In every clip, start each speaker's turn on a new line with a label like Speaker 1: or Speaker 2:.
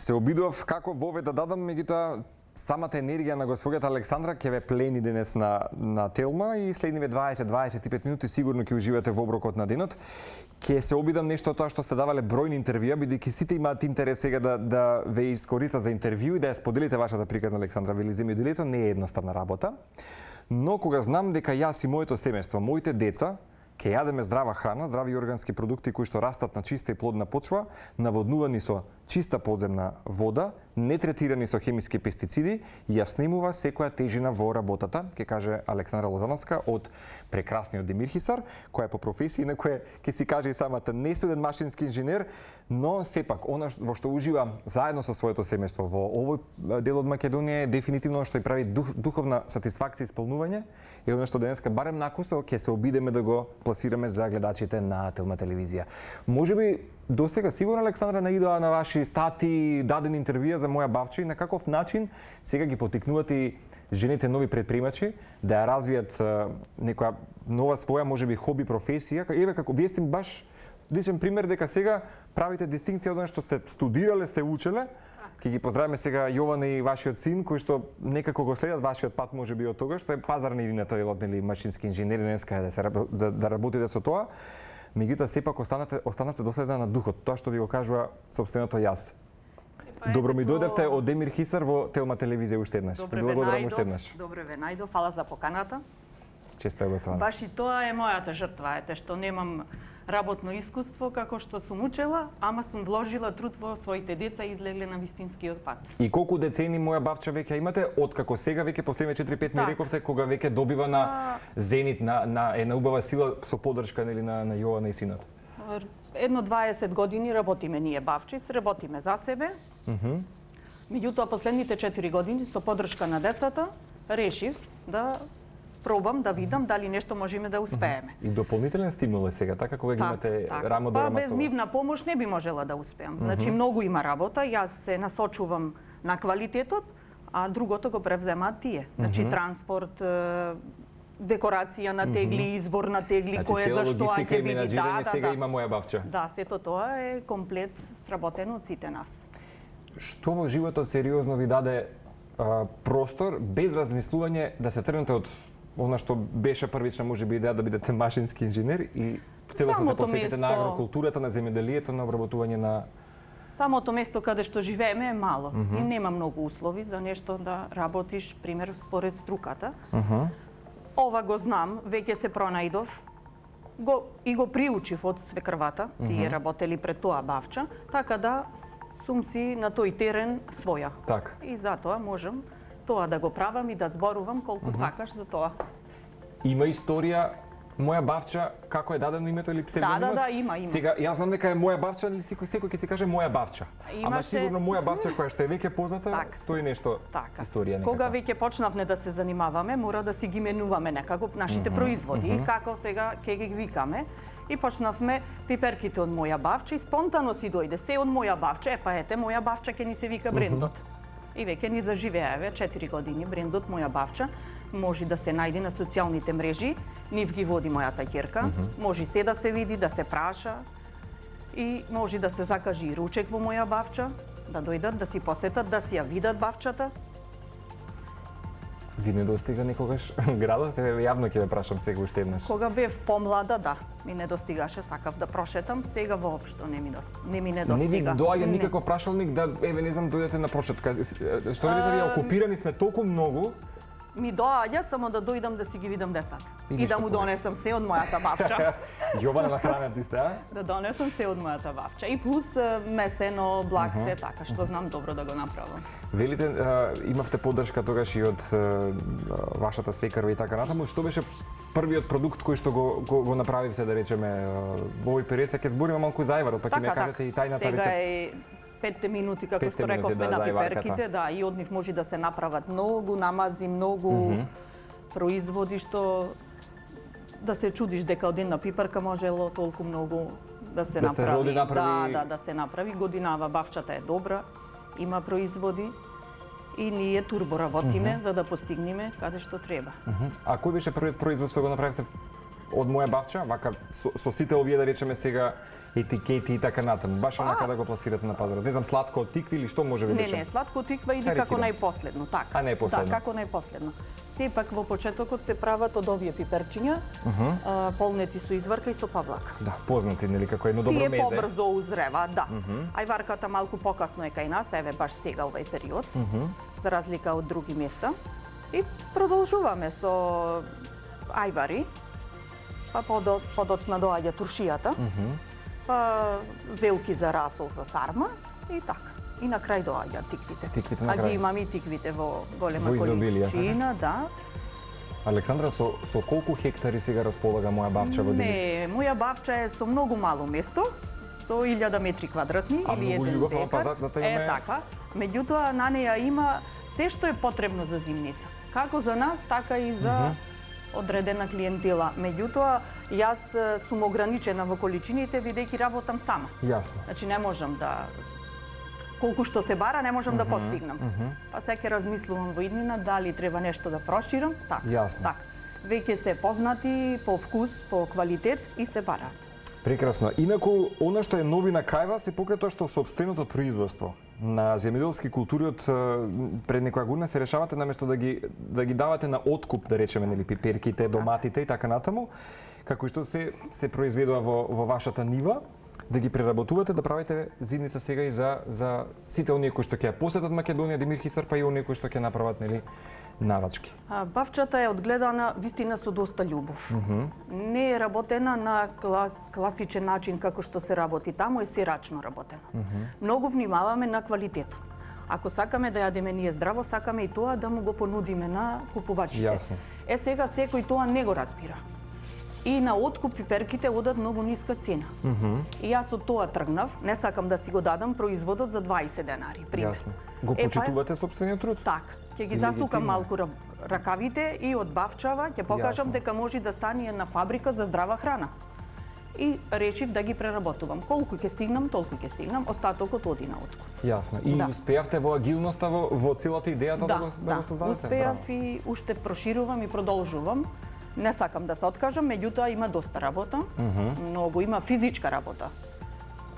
Speaker 1: Се обидов како вове да дадам, меѓутоа самата енергија на господјата Александра ќе ве плени денес на Телма и следниве 20-25 минути сигурно ќе уживате во оброкот на денот. Ќе се обидам нешто од тоа што сте давале бројни интервјуа, бидејќи сите имаат интерес сега да ве искористат за интервју и да ја споделите вашата приказна. Александра вели земјоделието не е едноставна работа, но кога знам дека јас и моето семејство, моите деца ќе јадеме здрава храна, здрави органски продукти кои што растат на чиста и плодна почва, наводнувани со чиста подземна вода, не третирани со хемиски пестициди, ја снимува секоја тежина во работата, ќе каже Александра Лозановска од прекрасниот Демирхисар, која е по професија, инаку ќе си каже и самата не суден машински инженер, но сепак она во што ужива заедно со своето семејство во овој дел од Македонија е дефинитивно што ја прави духовна сатисфакција и исполнување, и она што денеска барем накусо ќе се обидеме да го пласираме за гледачите на Телма телевизија. Можеби досега сигурно Александра наидоа на ваши стати, дадени интервјуа за моја бавча и на каков начин сега ги потикнувате жените нови предприемачи да ја развијат некоја нова своја можеби хоби, професија. Еве како вие сте баш личен пример дека сега правите дистинкција од она што сте студирале, сте учеле. Ќе ги поздравиме сега Јована и вашиот син кои што некако го следат вашиот пат можеби од тога што е пазарна идејата нели машински инженери денеска да работите со тоа. Меѓутоа сепак останате доследна на духот, тоа што ви го кажува сопственото јас. Добро ми дојдевте од Демирхисар во Телма телевизија уште еднаш. Благодарам уште еднаш.
Speaker 2: Добре ве најдов, фала за поканата.
Speaker 1: Често е страна.
Speaker 2: Баш и тоа е мојата жртва, што немам работно искуство како што сум учела, ама сум вложила труд во своите деца и излегле на вистинскиот пат.
Speaker 1: И колку децени моја бавча веќе имате, откако сега веќе последните 4-5 ми рековте кога веќе добива на зенит на една убава сила со поддршка нели на Јована и синот.
Speaker 2: Едно 20 години работиме ние бавчи, работиме за себе. Меѓутоа последните 4 години со поддршка на децата решив да пробам да видам дали нешто можеме да успееме.
Speaker 1: И дополнителен стимул е сега, така кога ги имате рамо до рама со вас.
Speaker 2: Без нивна помош не би можела да успеам. Значи многу има работа, јас се насочувам на квалитетот, а другото го превземаат тие. Значи транспорт, декорација на тегли, избор на тегли, кој за што ќе биде.
Speaker 1: Сега има моја бавча.
Speaker 2: Да, сето тоа е комплет сработено од сите нас.
Speaker 1: Што во животот сериозно ви даде простор без размислување да се тргнете од она што беше првична можеби идеја да бидете машински инженер и целосно се посветите на агрокултурата, на земјоделието, на обработување на
Speaker 2: самото место каде што живееме е мало и нема многу услови за нешто да работиш, пример, според струката. Ова го знам, веќе се пронајдов, го приучив од свекрвата, тие работели пред тоа бавча, така да сум си на тој терен своја.
Speaker 1: Так.
Speaker 2: И затоа можам тоа да го правам и да зборувам колку сакаш за тоа.
Speaker 1: Има историја моја бавча како е дадено името или псевдонимот?
Speaker 2: Да, има.
Speaker 1: Сега јас знам дека е моја бавча, или секој ќе си каже моја бавча. Ама сигурно моја бавча која што е веќе позната, стои нешто историја некако.
Speaker 2: Кога веќе почнавме да се занимаваме, мора да си ги менуваме некако нашите производи и како сега ќе ги викаме. И почнавме пиперките од моја бавча и спонтано си дојде се од моја бавча, ете моја бавча ќе ни се вика брендот. И веќе ни заживееве 4 години брендот моја бавча. Може да се најде на социјалните мрежи, нив ги води мојата ќерка, може се да се види, да се праша и може да се закажи ручек во моја бавча, да дојдат, да си посетат, да си ја видат бавчата.
Speaker 1: Ви не достига никогаш градот? Јавно ќе ве прашам сега уште еднаш.
Speaker 2: Кога бев помлада, да, ми не достигаше, сакав да прошетам, сега воопшто не ми не достига.
Speaker 1: Не ви доаѓа никаков прашалник да, еве, не знам, дојдете на прошетка. Што видите вие, окупирани сме толку многу.
Speaker 2: Ми доаѓа само да дојдам да си ги видам децата. И да му донесам се од мојата бавча.
Speaker 1: Јована на хранат сте, а?
Speaker 2: Да донесам се од мојата бавча. И плюс месено, блакце, така, што знам добро да го направам.
Speaker 1: Велите, имавте поддршка тогаш и од вашата свекарва и така натаму. Што беше првиот продукт кој што го направивте, да речеме, во овој период? Ќе збориме малку зајварот, па ќе ми кажете и тајната рецепта.
Speaker 2: Сега е 5 минути, како што рековме на пиперките, да, и од нив може да се направат многу намази, многу производи што да се чудиш дека од една пиперка можело толку многу да се направи. Да се направи. Годинава бавчата е добра, има производи и ние турбо работиме за да постигнеме каде што треба.
Speaker 1: А кој беше првиот производ што го направивте од моја бавча, вака со сите овие да речеме сега етикети и така натаму. Баш онака да го пласирате на пазарот. Не знам, сладко од тикви или што може би беше?
Speaker 2: Не, сладко од тиква иде како најпоследно, така.
Speaker 1: А најпоследно.
Speaker 2: Да, како најпоследно. Сепак во почетокот се прават од овие пиперчиња, полнети со изварка и со павлака.
Speaker 1: Да, познати нели како едно добро
Speaker 2: Тие
Speaker 1: мезе.
Speaker 2: побрзо узрева, да. Ајварката малку покасно е кај нас, еве баш сега овај период, за разлика од други места. И продолжуваме со ајвари, па подоцна доаѓа туршијата, па зелки за расол за сарма и така. И на крај доаѓа тиквите.
Speaker 1: Тиквите на
Speaker 2: А
Speaker 1: крај.
Speaker 2: ги имаме и тиквите во голема
Speaker 1: Во изобилие,
Speaker 2: количина, да.
Speaker 1: Александра, со колку хектари сега располага моја бавча во Димит?
Speaker 2: Не, моја бавча е со многу мало место, со 1000 метри квадратни
Speaker 1: А
Speaker 2: или
Speaker 1: многу
Speaker 2: 1
Speaker 1: љубов, ама
Speaker 2: декар.
Speaker 1: пазарната имаме-
Speaker 2: Е така. Меѓутоа на неја има се што е потребно за зимница. Како за нас, така и за одредена клиентела. Меѓутоа, јас сум ограничена во количините бидејќи работам сама.
Speaker 1: Јасно.
Speaker 2: Значи не можам да колку што се бара, не можам да постигнам. Па се ќе размислувам во иднина дали треба нешто да проширам, така.
Speaker 1: Јасно.
Speaker 2: Така. Веќе се познати по вкус, по квалитет и се бараат.
Speaker 1: Прекрасно. Инаку, она што е новина кај вас е покрај тоа што сопственото производство на земјоделски култури од пред некоја година се решавате наместо да ги давате на откуп, да речеме, нели пиперките, доматите и така натаму, како и што се произведува во вашата нива, да ги преработувате, да правите зимница сега и за сите оние кои што ќе ја посетат Македонија, Димир Хисар, па и оние кои што ќе направат нели нарачки.
Speaker 2: Бавчата е одгледана вистина со доста љубов. Не е работена на класичен начин како што се работи таму, е сирачно работена. Многу внимаваме на квалитетот. Ако сакаме да јадеме ние здраво, сакаме и тоа да му го понудиме на купувачите.
Speaker 1: Јасно.
Speaker 2: Е сега секој тоа не го разбира. И на откуп пиперките одат многу ниска цена. И јас од тоа тргнав, не сакам да си го дадам производот за 20 денари, пример.
Speaker 1: Јасно. Го почитувате сопствениот труд?
Speaker 2: Така. Ќе ги засукам
Speaker 1: Легитимно.
Speaker 2: малку ракавите и од бавчава ќе покажам
Speaker 1: Јасно.
Speaker 2: дека може да стане една фабрика за здрава храна. И речив да ги преработувам. Колку ќе стигнам, толку ќе стигнам, остатокот оди на откуп.
Speaker 1: Јасно. И
Speaker 2: Да.
Speaker 1: успеавте во агилноста во целата идејата да го создадете?
Speaker 2: Успеав
Speaker 1: Браво.
Speaker 2: и уште проширувам и продолжувам. Не сакам да се откажам, меѓутоа има доста работа. Многу има физичка работа.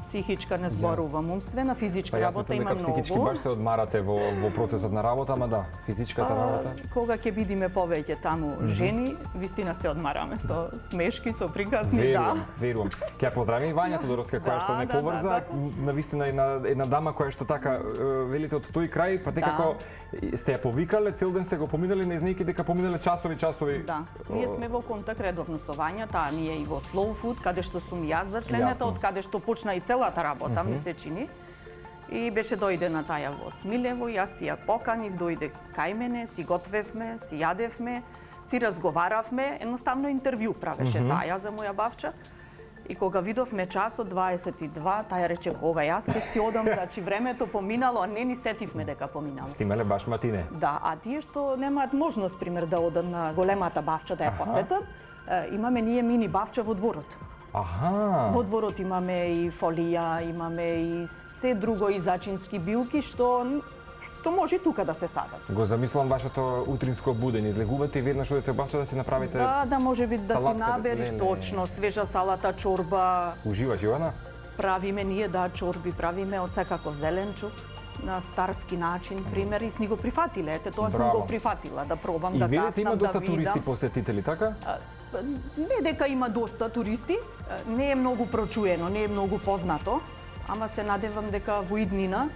Speaker 2: Психичка не зборувам, умствена, физичка
Speaker 1: Па јас
Speaker 2: работа
Speaker 1: мислам
Speaker 2: има
Speaker 1: дека психички
Speaker 2: многу.
Speaker 1: баш се одмарате во процесот на работа, ама да, физичката работа.
Speaker 2: Кога ќе бидиме повеќе таму жени, вистина се одмараме со смешки, со приказни,
Speaker 1: Верувам,
Speaker 2: да.
Speaker 1: верувам. Ќе ја поздравим и Вања Тодоровска која
Speaker 2: Да,
Speaker 1: што не
Speaker 2: да,
Speaker 1: поврза,
Speaker 2: да,
Speaker 1: на вистина една дама која што така велите од тој крај, па некако сте ја повикале, цел ден сте го поминале, не знаејќи дека поминале часови.
Speaker 2: Да, ние сме во контакт редовно со Вања, таа ми е и во Slow Food, каде што сум јас зачленета,
Speaker 1: Јасно.
Speaker 2: од каде што почна и целата работа, ми се чини. И беше дојдена таја во Смилево, јас си ја поканив, дојде кај мене, си готвевме, си јадевме, си разговаравме, едноставно интервју правеше таја за моја бавча. И кога видовме часот 22, таја рече кога јас ќе си одам, значи времето поминало, а не ни сетивме дека поминало.
Speaker 1: Стимале баш матине.
Speaker 2: Да, а тие што немаат можност, пример, да одат на големата бавча да ја посетат, имаме ние мини бавча во дворот.
Speaker 1: Аха.
Speaker 2: Во дворот имаме и фолија, имаме и се друго и зачински билки што може и тука да се садат.
Speaker 1: Го замислам вашето утринско будење, излегувате и веднаш одите бавча да си направите.
Speaker 2: Да може би да си
Speaker 1: салатка,
Speaker 2: набериш
Speaker 1: леле.
Speaker 2: точно свежа салата, чорба.
Speaker 1: Ужива, Живана?
Speaker 2: Правиме ние чорби, правиме од секаков зеленчук на старски начин, пример, и сни го прифатиле. Ете, тоа сум
Speaker 1: Браво.
Speaker 2: го прифатила, да пробам,
Speaker 1: И
Speaker 2: да
Speaker 1: велите има
Speaker 2: гаснам, да
Speaker 1: доста туристи
Speaker 2: видам.
Speaker 1: посетители, така?
Speaker 2: Не дека има доста туристи, не е многу прочуено, не е многу познато, ама се надевам дека во иднина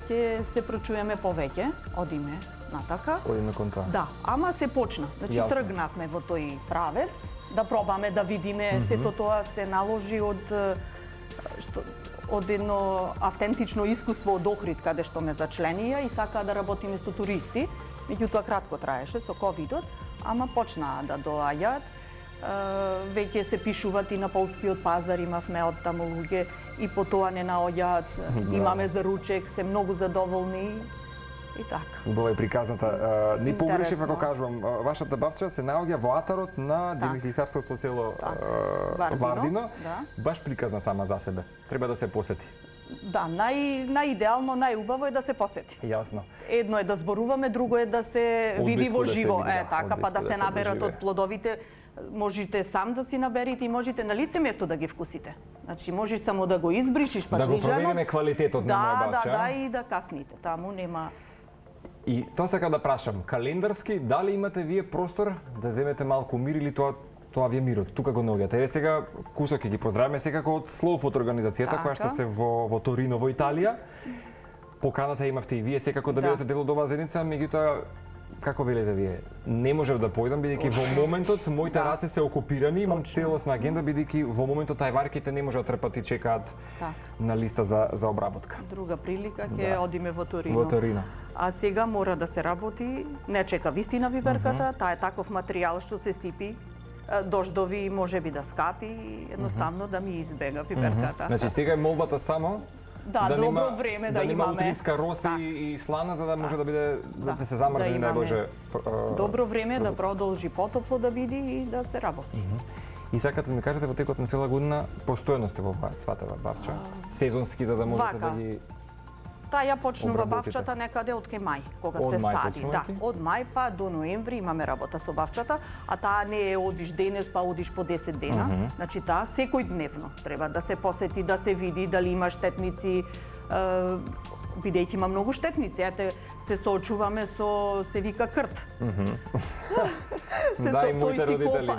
Speaker 2: ќе се прочуеме повеќе, одиме натака.
Speaker 1: Одиме кон тоа.
Speaker 2: Да, ама се почна. Значи
Speaker 1: Јасно.
Speaker 2: тргнавме во тој правец, да пробаме да видиме, сето тоа се наложи од едно автентично искуство од Охрид, каде што ме зачленија и сакаа да работиме со туристи. Меѓутоа кратко траеше со ковидот, ама почнаа да доаѓаат. Веќе се пишуваат и на полскиот пазар, имавме од таму луѓе и по тоа не наоѓаат, имаме за ручек, се многу задоволни и така.
Speaker 1: Убава е приказната. Не погрешив ако
Speaker 2: Интересно.
Speaker 1: кажувам, вашата бавча се наоѓа во атарот на
Speaker 2: Так.
Speaker 1: Димитрисарството со село
Speaker 2: Вардино,
Speaker 1: Вардино.
Speaker 2: да.
Speaker 1: Баш приказна сама за себе. Треба да се посети.
Speaker 2: Да, најидеално, најубаво е да се посети.
Speaker 1: Јасно.
Speaker 2: Едно е да зборуваме, друго е да се
Speaker 1: Од
Speaker 2: види
Speaker 1: близко
Speaker 2: во
Speaker 1: да се
Speaker 2: живо,
Speaker 1: види, да, од
Speaker 2: така, па
Speaker 1: близко
Speaker 2: да
Speaker 1: да
Speaker 2: се
Speaker 1: се
Speaker 2: наберат
Speaker 1: доживее.
Speaker 2: од плодовите. можете сам да си наберете и можете на лице место да ги вкусите. Значи можеш само да го избришиш па
Speaker 1: Да го провериме квалитетот на моја бавча.
Speaker 2: Да, и да касните. Таму нема.
Speaker 1: И тоа сакам да прашам, календарски, дали имате вие простор да земете малку мир или тоа ви е мирот? Тука го наоѓате. Еве сега кусок ќе ги поздравиме секако од Slow Food организацијата која што се во Торино во Италија. Поканата имавте и вие секако да бидете дел од оваа заедница, меѓутоа како велите вие? Не можев да појдам бидејќи во моментот моите раце се окупирани, имам целосна агенда бидејќи во моментот ајварките не може да трпат и чекаат на листа за обработка.
Speaker 2: Друга прилика ќе одиме во Торино.
Speaker 1: Во Торино.
Speaker 2: А сега мора да се работи, не чека вистина пиперката, таа е таков материјал што се сипи, дождови можеби да скапи, едноставно да ми избега пиперката.
Speaker 1: Значи сега е молбата само
Speaker 2: добро време да
Speaker 1: нема
Speaker 2: имаме.
Speaker 1: утриска роси и слана за да може да биде да се замрзне најбоже.
Speaker 2: Добро време да продолжи потопло да биде и да се работи.
Speaker 1: И сакате да ми кажете во текот на цела година постојано сте во сватева бавча, сезонски за да можете да ги
Speaker 2: ја почнува бавчата некаде од кај мај, кога се сади. Да, од мај па до ноември имаме работа со бавчата, а таа не е одиш денес па одиш по 10 дена. Значи таа секој дневно треба да се посети, да се види дали има штетници, бидејќи има многу штетници. Ете, се соочуваме со се вика крт.
Speaker 1: Да, и моите родители.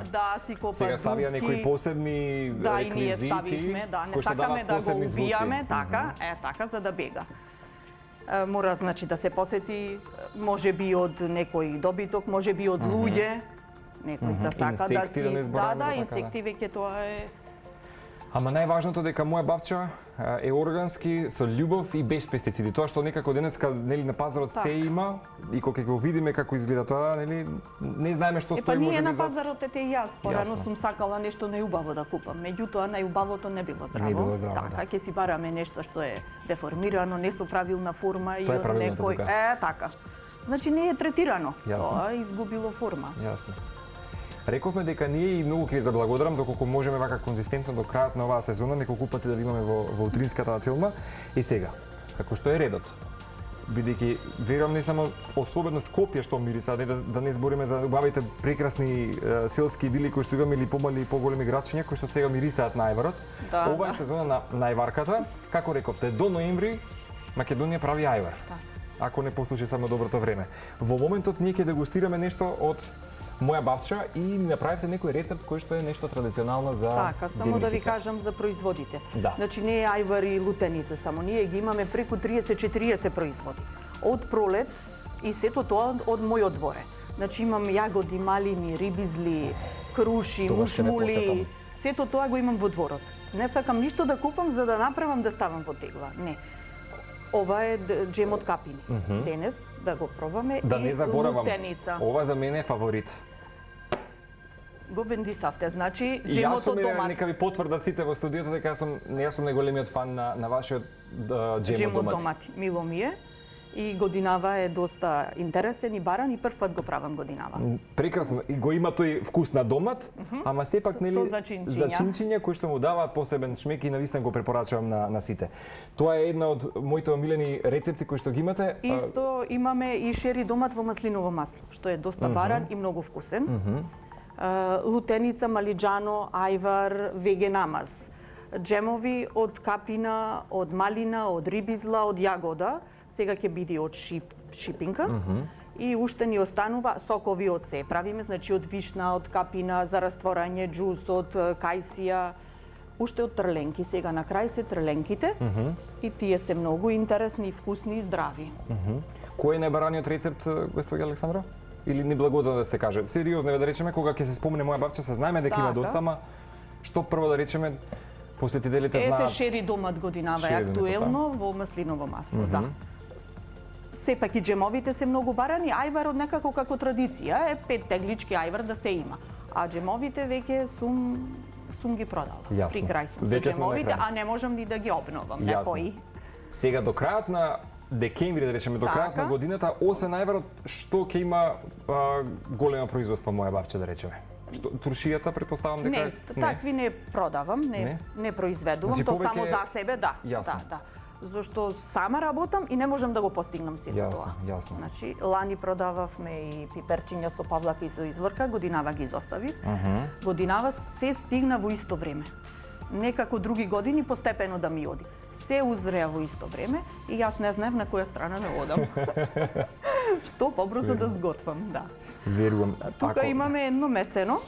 Speaker 2: Си копа
Speaker 1: сега ставија некои посебни реквизити.
Speaker 2: Да, и ние ставивме, не сакаме да го убијаме, така за да бега. Мора значи да се посети, можеби од некој добиток, можеби од луѓе, некој да сака да си инсекти веќе тоа е.
Speaker 1: Ама најважното дека моја бавча е органски, со љубов и без пестициди. Тоа што некако денеска нели на пазарот се има и кога ќе го видиме како изгледа тоа, нели не знаеме што стои
Speaker 2: можеби.
Speaker 1: Ние
Speaker 2: на пазарот ете и јас порано сум сакала нешто најубаво да купам, меѓутоа најубавото не било здраво. Така ќе си бараме нешто што е деформирано, не со правилна форма и од некој така. Значи не е третирано. Тоа е изгубило форма.
Speaker 1: Јасно. Рековме дека ние и многу ќе ви заблагодарам доколку можеме вака конзистентно до крајот на оваа сезона неколку пати да ви имаме во утринската тилма. И сега, како што е редот, бидејќи верувам не само особено Скопје што мириса, да не збориме за убавите прекрасни селски идили кои што имаме или помали и поголеми градчиња кои што сега мирисаат на ајварот. Ова е сезона на ајварката. Како рековте, до ноември Македонија прави ајвар. Ако не послуши само доброто време. Во моментот ние ќе дегустираме нешто од моја бавча и направите некој рецепт кој што е нешто традиционално за
Speaker 2: така, само да ви кажам за производите. Значи не е ајвар и лутеница само, ние ги имаме преку 30-40 производи. Од пролет и сето тоа од мојот дворе. Значи имам јагоди, малини, рибизли, круши, мушмули, сето тоа го имам во дворот. Не сакам ништо да купам за да направам да ставам во тегла. Не. Ова е джем од капини. Денес да го пробаме
Speaker 1: да не заборавам.
Speaker 2: Лутеница.
Speaker 1: Ова за мене е фаворит.
Speaker 2: Го бендисавте, значи джемот од домат.
Speaker 1: Нека ви потврдат сите во студиото дека јас сум најголемиот фан на вашиот джем од домат.
Speaker 2: Мило ми е. И годинава е доста интересен и баран и прв пат го правам годинава.
Speaker 1: Прекрасно. И го има тој вкус на домат, ама сепак нели зачинчиња кои што му даваат посебен шмек и навистина го препорачувам на сите. Тоа е една од моите омилени рецепти кои што ги имате.
Speaker 2: Исто имаме и шери домат во маслиново масло, што е доста баран и многу вкусен. Лутеница, малиџано, ајвар, вегенамаз. Джемови од капина, од малина, од рибизла, од јагода. Сега ќе биде од шипинка и уште ни останува сокови од се правиме, значи од вишна, од капина, за растворање, џус, од кајсија, уште од трленки. Сега на крај се трленките и тие се многу интересни, вкусни и здрави.
Speaker 1: Кој е најбараниот рецепт, госпоѓа Александра? Или неблагодарно да се каже? Сериозно да речеме, кога ќе се спомне моја бавча, се знаеме дека има доста, ама што прво да речеме, посетителите знаат?
Speaker 2: Ете шери домат годинава е актуелно во маслиново масло, да. Сепак и джемовите се многу барани, ајварот некако како традиција е 5 теглички ајвар да се има. А джемовите веќе сум ги продала. При крај сум со джемовите, а не можам ни да ги обновам некои.
Speaker 1: Сега до крајот на декември, да речеме, до крајот на годината, освен ајварот, што ќе има големо производство моја бавче, да речеме? Туршијата, претпоставам дека...
Speaker 2: Не, такви не продавам, не произведувам, то само за себе, да. зашто сама работам и не можам да го постигнам сето
Speaker 1: Јасно,
Speaker 2: тоа.
Speaker 1: јасно.
Speaker 2: Значи, лани продававме и пиперчиња со павлака и со изврка, годинава ги изоставив. Годинава се стигна во исто време. Некако други години постепено да ми оди. Се узреа во исто време и јас не знаев на која страна да одам. Што побрзо да сготвам, да.
Speaker 1: Верувам.
Speaker 2: Тука имаме едно месено.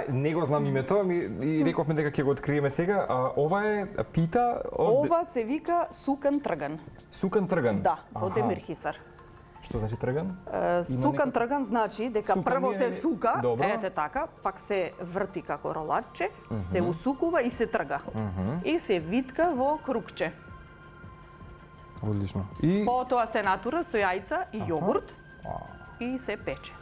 Speaker 1: Не го знам името, и рековме дека ќе го откриеме сега. Ова е пита од
Speaker 2: Ова се вика сукан трган.
Speaker 1: Сукан трган.
Speaker 2: Да, во Демирхисар.
Speaker 1: Што значи трган?
Speaker 2: Сукан трган значи дека
Speaker 1: Сукан
Speaker 2: прво
Speaker 1: е-
Speaker 2: се сука,
Speaker 1: Добро.
Speaker 2: ете така, пак се врти како ролатче, се усукува и се трга. И се витка во крукче.
Speaker 1: Одлично. И
Speaker 2: Потоа се натура со јајца и јогурт и се пече.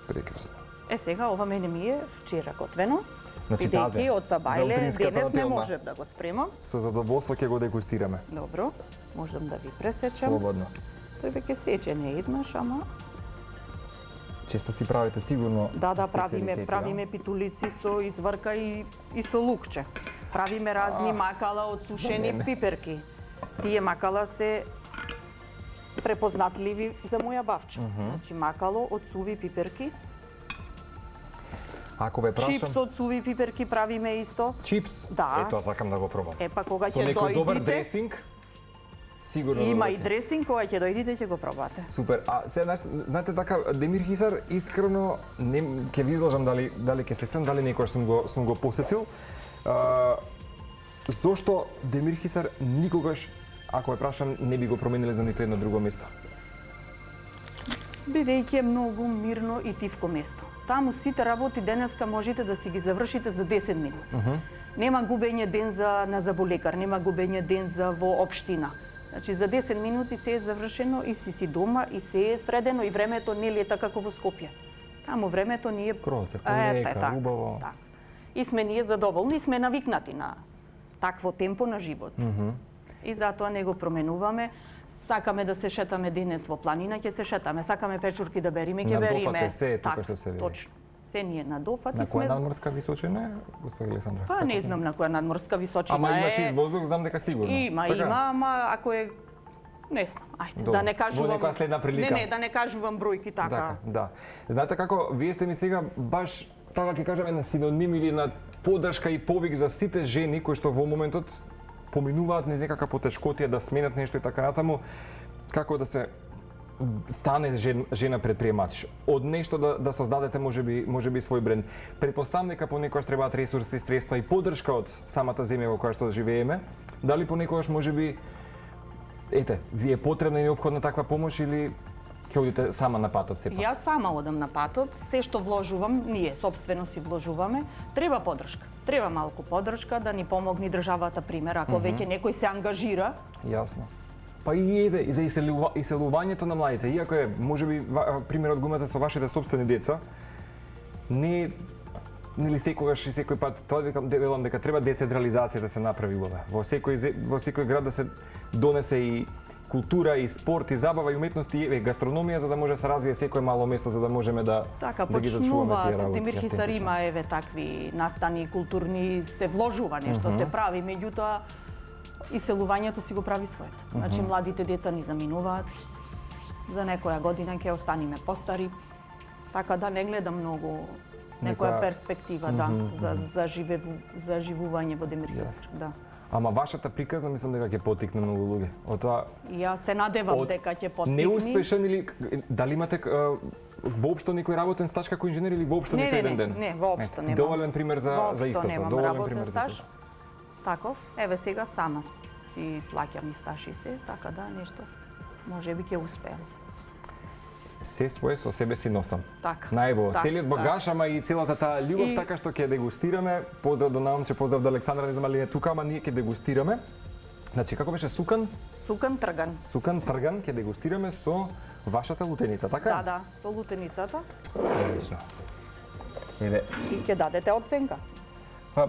Speaker 1: прекрасно.
Speaker 2: Сега ова мене ми е вчера готвено.
Speaker 1: Значи, тазе,
Speaker 2: Бидејќи од
Speaker 1: за
Speaker 2: Сабајле
Speaker 1: утринската
Speaker 2: денес не
Speaker 1: Телма.
Speaker 2: можев да го спремам.
Speaker 1: Со задоволство ќе го дегустираме.
Speaker 2: Добро, можам да ви пресечам.
Speaker 1: Слободно.
Speaker 2: Тој веќе сече не еднаш, ама
Speaker 1: Често си правите сигурно.
Speaker 2: да,
Speaker 1: специјалитети,
Speaker 2: правиме питулици со изврка и со лукче. Правиме разни макала од сушени
Speaker 1: мене.
Speaker 2: пиперки. Тие макала се препознатливи за моја бавча. Значи макало од суви пиперки,
Speaker 1: Ако ве прашам,
Speaker 2: чипс од суви пиперки правиме исто.
Speaker 1: чипс,
Speaker 2: Да.
Speaker 1: ето сакам да го пробам.
Speaker 2: Епа кога
Speaker 1: Со
Speaker 2: ќе
Speaker 1: некој добар
Speaker 2: дојдите,
Speaker 1: дресинг, сигурно
Speaker 2: има
Speaker 1: да
Speaker 2: и дресинг, кога ќе дојдите ќе го пробате.
Speaker 1: Супер. А сега знаете така Демирхисар искрено не ќе ви излажам дали ќе се сетам, дали некојаш сум го посетил. Зошто Демирхисар никогаш, ако ме прашам, не би го промениле за нито едно друго место?
Speaker 2: Бидејќи е многу мирно и тивко место. Таму сите работи денеска можете да си ги завршите за 10 минути. Нема губење ден за на заболекар, нема губење ден за во општина. Значи за 10 минути се е завршено и си дома и се е средено и времето не лета како во Скопје. Таму времето ни е
Speaker 1: Кроце,
Speaker 2: Ете,
Speaker 1: полека,
Speaker 2: така,
Speaker 1: убаво.
Speaker 2: така. И сме ние задоволни, сме навикнати на такво темпо на живот. И затоа не го променуваме. Сакаме да се шетаме денес во планина, ќе се шетаме. Сакаме печурки да бериме, ќе бериме.
Speaker 1: Надофате се тука
Speaker 2: Така,
Speaker 1: што се вели.
Speaker 2: Точно. Се ние надофати
Speaker 1: На
Speaker 2: сме.
Speaker 1: која надморска височина е, госпожа Александра?
Speaker 2: Па не знам на која надморска височина
Speaker 1: Ама има
Speaker 2: е.
Speaker 1: чист воздух, знам дека сигурно.
Speaker 2: Има,
Speaker 1: Така?
Speaker 2: ама ако е не знам, ајде,
Speaker 1: Добро.
Speaker 2: да не кажувам.
Speaker 1: Во некоја следна прилика.
Speaker 2: Не, да не кажувам бројки така.
Speaker 1: Така, да. Знаете како, вие сте ми сега баш, така ќе кажеме, на синоним или на подршка и повик за сите жени кои што во моментот поминуваат низ некака потешкотија да сменат нешто и така натаму, како да се стане жена предприемач. Од нешто да создадете можеби свој бренд. Претпоставам дека понекогаш требаат ресурси, средства и подршка од самата земја во која што живееме. Дали понекогаш можеби ви е потребна и неопходна таква помош или ќе одите сама на патот сепак?
Speaker 2: Јас сама одам на патот, се што вложувам, ние собствено си вложуваме, треба подршка. Треба малку подршка да ни помогне државата, пример, ако веќе некој се ангажира.
Speaker 1: Јасно. Па и за иселувањето на младите, иако е можеби примерот го имате со вашите собствени деца, не нели секогаш и секој пат тоа велам дека треба децентрализација да се направи убава. Во секој град да се донесе и култура и спорт и забава и уметности и гастрономија за да може да се развие секое мало место за да можеме да
Speaker 2: Така,
Speaker 1: да ги зачуваме тие
Speaker 2: почнуваат,
Speaker 1: работи.
Speaker 2: Демирхисар
Speaker 1: автентично.
Speaker 2: има такви настани културни, се вложува нешто, се прави, меѓутоа иселувањето си го прави своето. Значи младите деца ни заминуваат, за некоја година ќе останиме постари, така да не гледам многу некоја перспектива, да, за живување во Демирхисар, да.
Speaker 1: Ама вашата приказна мислам дека ќе поттикне многу луѓе. Од тоа
Speaker 2: Јас се надевам дека ќе поттикни.
Speaker 1: неуспешен или дали имате воопшто некој работен стаж како инженер или воопшто ниту еден ден?
Speaker 2: Не, воопшто немам.
Speaker 1: Доволен пример за истото.
Speaker 2: Немам
Speaker 1: Доволен
Speaker 2: работен
Speaker 1: пример за
Speaker 2: стаж.
Speaker 1: истото.
Speaker 2: Таков, еве сега сама си плаќам и стаж и се, така да нешто можеби ќе успеам.
Speaker 1: Се свое со себе си носам.
Speaker 2: Така.
Speaker 1: Најбо,
Speaker 2: така,
Speaker 1: целиот багаж, ама и целата таа љубов
Speaker 2: И-
Speaker 1: така што ќе дегустираме. Поздрав до Наумче, поздрав до Александра, не знам дали е тука, ама ние ќе дегустираме. Значи, како беше сукан?
Speaker 2: Сукан трган.
Speaker 1: Сукан трган ќе дегустираме со вашата лутеница, така?
Speaker 2: Да, со лутеницата
Speaker 1: Одлично. Еве,
Speaker 2: и ќе дадете оценка.
Speaker 1: па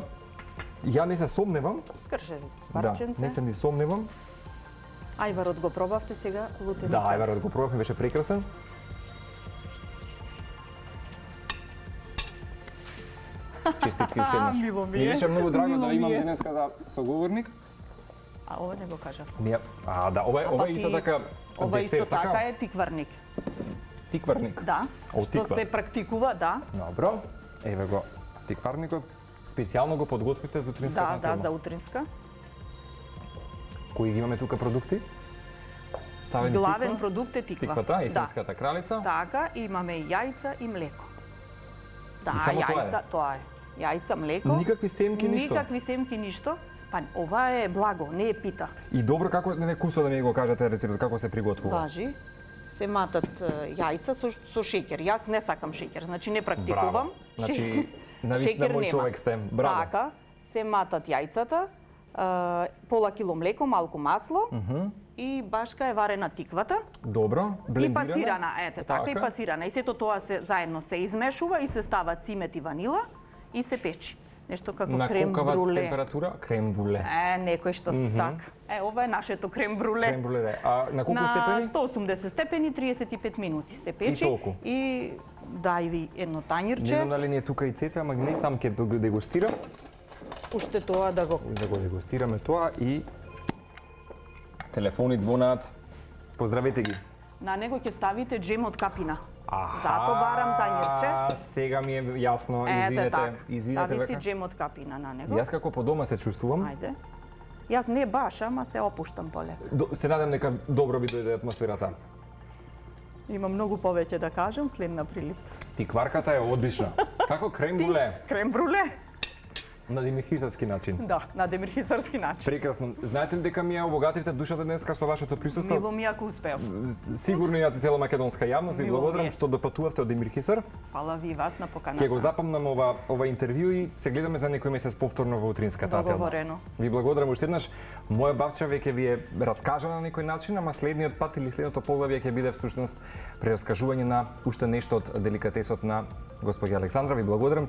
Speaker 1: ја не се сомневам.
Speaker 2: Скршевиц,
Speaker 1: Да,
Speaker 2: парченце.
Speaker 1: не се ни сомневам.
Speaker 2: Ајварот го пробавте сега лутеница.
Speaker 1: Да, ајварот го пробавме, беше прекрасен. Честитки седнаш.
Speaker 2: Мило ми
Speaker 1: Ми
Speaker 2: е.
Speaker 1: беше многу драго
Speaker 2: Мило
Speaker 1: да имам
Speaker 2: ми е.
Speaker 1: денеска за соговорник.
Speaker 2: А ова не го кажав.
Speaker 1: Да, ова е исто така
Speaker 2: Ова исто
Speaker 1: десерт,
Speaker 2: така е тикварник.
Speaker 1: Тикварник.
Speaker 2: Да,
Speaker 1: Од
Speaker 2: што
Speaker 1: тиква.
Speaker 2: се практикува, да.
Speaker 1: Добро. Еве го тикварникот. Специјално го подготвите за утринската
Speaker 2: Да, за утринска.
Speaker 1: Кои ги имаме тука продукти? Ставени
Speaker 2: Главен
Speaker 1: тиква,
Speaker 2: продукт е тиква.
Speaker 1: тиквата, есенската кралица.
Speaker 2: Така, имаме јајца и млеко. Да,
Speaker 1: И само
Speaker 2: јајца, тоа е. Јајца, млеко.
Speaker 1: Никакви семки, ништо.
Speaker 2: Никакви семки, ништо. Па ова е благо, не е пита.
Speaker 1: И добро, како не ве кусо да ми го кажете рецептот, како се приготвува?
Speaker 2: Важи. Се матат јајца со шеќер. Јас не сакам шеќер, значи не практикувам.
Speaker 1: Браво. Значи, навистина
Speaker 2: Шеќер
Speaker 1: мој
Speaker 2: нема.
Speaker 1: човек сте. Браво.
Speaker 2: Така, се матат јајцата, пола кило млеко, малку масло и башка е варена тиквата.
Speaker 1: Добро,
Speaker 2: И
Speaker 1: блендирана.
Speaker 2: пасирана, ете така, и пасирана. И сето тоа се заедно се измешува и се става цимет и ванила и се печи. Нешто како
Speaker 1: На
Speaker 2: крем
Speaker 1: колкава
Speaker 2: бруле.
Speaker 1: температура? Крем бруле.
Speaker 2: Некој што сака. Ова е нашето крем бруле.
Speaker 1: Крем бруле. А на колку степени?
Speaker 2: На 180 степени, 35 минути се печи.
Speaker 1: И толку?
Speaker 2: И дај ви едно
Speaker 1: Не
Speaker 2: тањирче,
Speaker 1: знам дали ни е тука и цецва, ама не сам ќе го дегустирам.
Speaker 2: уште тоа да го...
Speaker 1: Да го дегустираме тоа и телефони звонаат. Поздравете ги.
Speaker 2: На него ќе ставите джем од капина.
Speaker 1: Аха,
Speaker 2: Зато барам тањирче.
Speaker 1: Сега ми е јасно,
Speaker 2: Ете
Speaker 1: извинете.
Speaker 2: така.
Speaker 1: Извинете
Speaker 2: Стави си
Speaker 1: века.
Speaker 2: джем од капина на него.
Speaker 1: Јас како по дома се чувствувам.
Speaker 2: Ајде. Јас не баш, ама се опуштам полека.
Speaker 1: Се надам дека добро ви дојде атмосферата.
Speaker 2: Има многу повеќе да кажам следна прилика.
Speaker 1: Тикварката е одлична. Како крем бруле
Speaker 2: Крем бруле?
Speaker 1: на димихисарски начин.
Speaker 2: Да, на демирхисарски начин.
Speaker 1: Прекрасно. Знаете ли дека ми ја обогативте душата денеска со вашето присуство?
Speaker 2: Мило ми ако успеав.
Speaker 1: Сигурно и цела македонска јавност ви
Speaker 2: Мило
Speaker 1: благодарам
Speaker 2: ми е.
Speaker 1: што допатувавте од Демирхисар.
Speaker 2: Фала ви и вас на поканата.
Speaker 1: Ќе го запомнам ова интервју и се гледаме за некој месец повторно во утринската телма.
Speaker 2: Договорено.
Speaker 1: Ви благодарам уште еднаш. Моја бавча веќе ви е раскажана на некој начин, ама следниот пат или следното поглавје ќе биде всушност прераскажување на уште нешто од деликатесот на госпоѓа Александра. Ви благодарам.